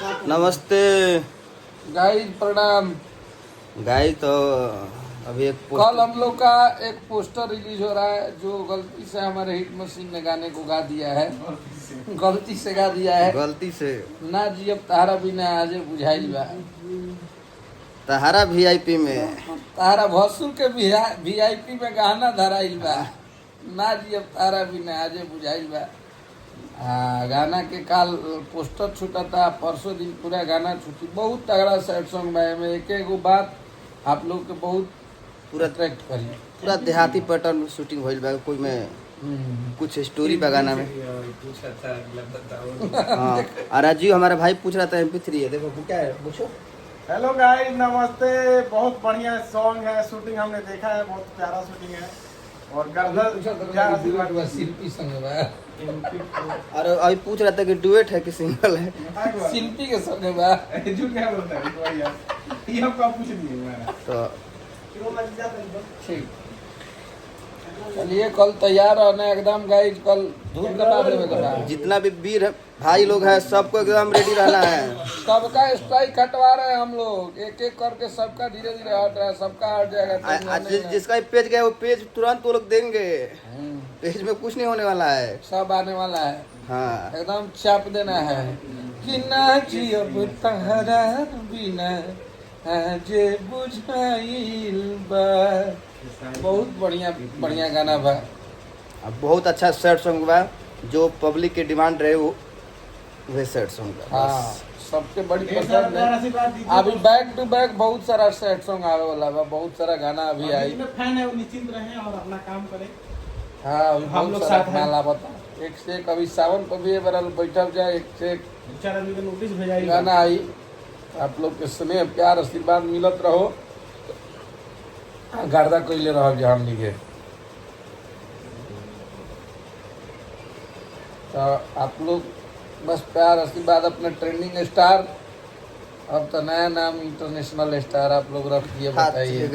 नमस्ते गाइस प्रणाम। गाइस तो अभी एक कल हम लोग का एक पोस्टर रिलीज हो रहा है जो गलती से हमारे हिट मशीन ने गाने को गा दिया है। गलती से गा दिया है। गलती से ना जी अब तारा भी ना आजे बुझाइल बा। तहारा वीआईपी में तारा भसुर के वीआईपी में गाना धराइल बा। ना जी अब तारा भी ना आजे बुझाइल बा। गाना के काल पोस्टर छूटा था, परसों दिन पूरा गाना छूटी। बहुत तगड़ा सैड सॉन्ग बा। में एक एक बात आप लोग के बहुत पूरा अट्रैक्ट करी। पूरा देहाती पैटर्न शूटिंग भइल बा। कोई में कुछ स्टोरी बा गाना में। हाँ, और राजीव हमारा भाई पूछ रहा था MP3 है, देखो क्या है पूछो। हेलो गाइस, नमस्ते। बहुत बढ़िया सॉन्ग है, शूटिंग हमने देखा है, बहुत प्यारा शूटिंग है और गर्दन शिल्पी संग बा। और अभी पूछ रहा था कि डुएट है कि सिंगल है। शिल्पी के संग बा। झूठ क्या बोलता है ये हमको पूछ दिए मैंने तो ठीक, चलिए कल तैयार रहना एकदम गाइज। कल धूप कटा देवे के बा। जितना भी वीर भाई लोग हैं सबको एकदम रेडी रहना है। सबका स्ट्राइक हटवा रहे हैं हम लोग, एक एक करके सबका धीरे धीरे हट रहा है। सबका हट जाएगा। आज जिसका भी पेज गया वो पेज तुरंत वो लोग देंगे। पेज में कुछ नहीं होने वाला है, सब आने वाला है। हाँ एकदम चाप देना है कि ना जी अब तहरा बिना जे बुझाइल बा। बहुत बढ़िया बढ़िया गाना बा। अब बहुत अच्छा सैड सॉन्ग बा। जो पब्लिक की डिमांड रहे वो वे सैड सॉन्ग बा। हाँ, सबके बड़ी पसंद है। अभी बैक टू बैक बहुत सारा सैड सॉन्ग आवे वाला बा। बहुत सारा गाना अभी आई। फैन है वो निश्चिंत रहे और अपना काम करें। हाँ, अभी हम बहुत लोग सारा साथ हैं। माला बता। एक से एक अभी सावन पर भी बरल बैठल जाए। एक से एक 4 आदमी को नोटिस भेजाई गाना आई। आप लोग के स्नेह प्यार आशीर्वाद मिलत रहो। गर्दा कैले रहो जान लिखे। तो आप लोग बस प्यार आशीर्वाद अपने ट्रेंडिंग स्टार। अब तो नया नाम इंटरनेशनल स्टार आप लोग रख दिए। बताइए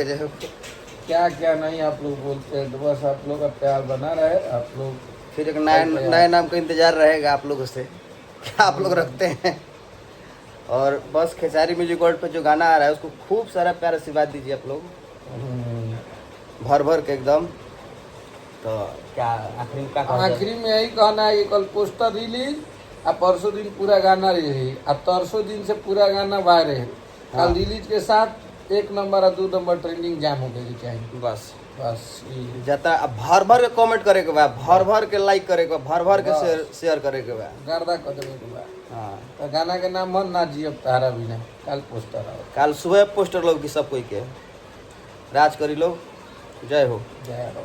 क्या क्या नहीं आप लोग बोलते हैं। तो बस आप लोग का प्यार बना रहे। आप लोग फिर एक नए नाम का इंतजार रहेगा आप लोगों से, क्या आप लोग रखते हैं। और बस खेसारी म्यूजिक वर्ल्ड पे जो गाना आ रहा है उसको खूब सारा प्यार आशीर्वाद दीजिए आप लोग, भर भर के एकदम। तो क्या आखिरी में क्या कहना है? आखिरी में यही कहना है कि कल पोस्टर रिलीज और परसों दिन पूरा गाना रिलीज और तरसों दिन से पूरा गाना वायरल। कल रिलीज के साथ 1 नंबर और 2 नंबर ट्रेंडिंग जाम हो गई चाहिए। बस बस जाता भर भर के कमेंट करे के बा, भर भर के लाइक करे के बा, भर भर के शेयर करे के बा। गर्दा कदम के बाद हाँ, तो गाना के नाम मन ना जी अब तारा बिना। कल पोस्टर आओ। कल सुबह पोस्टर लोग की सब कोई के राज करी लोग। जय हो। जय हो।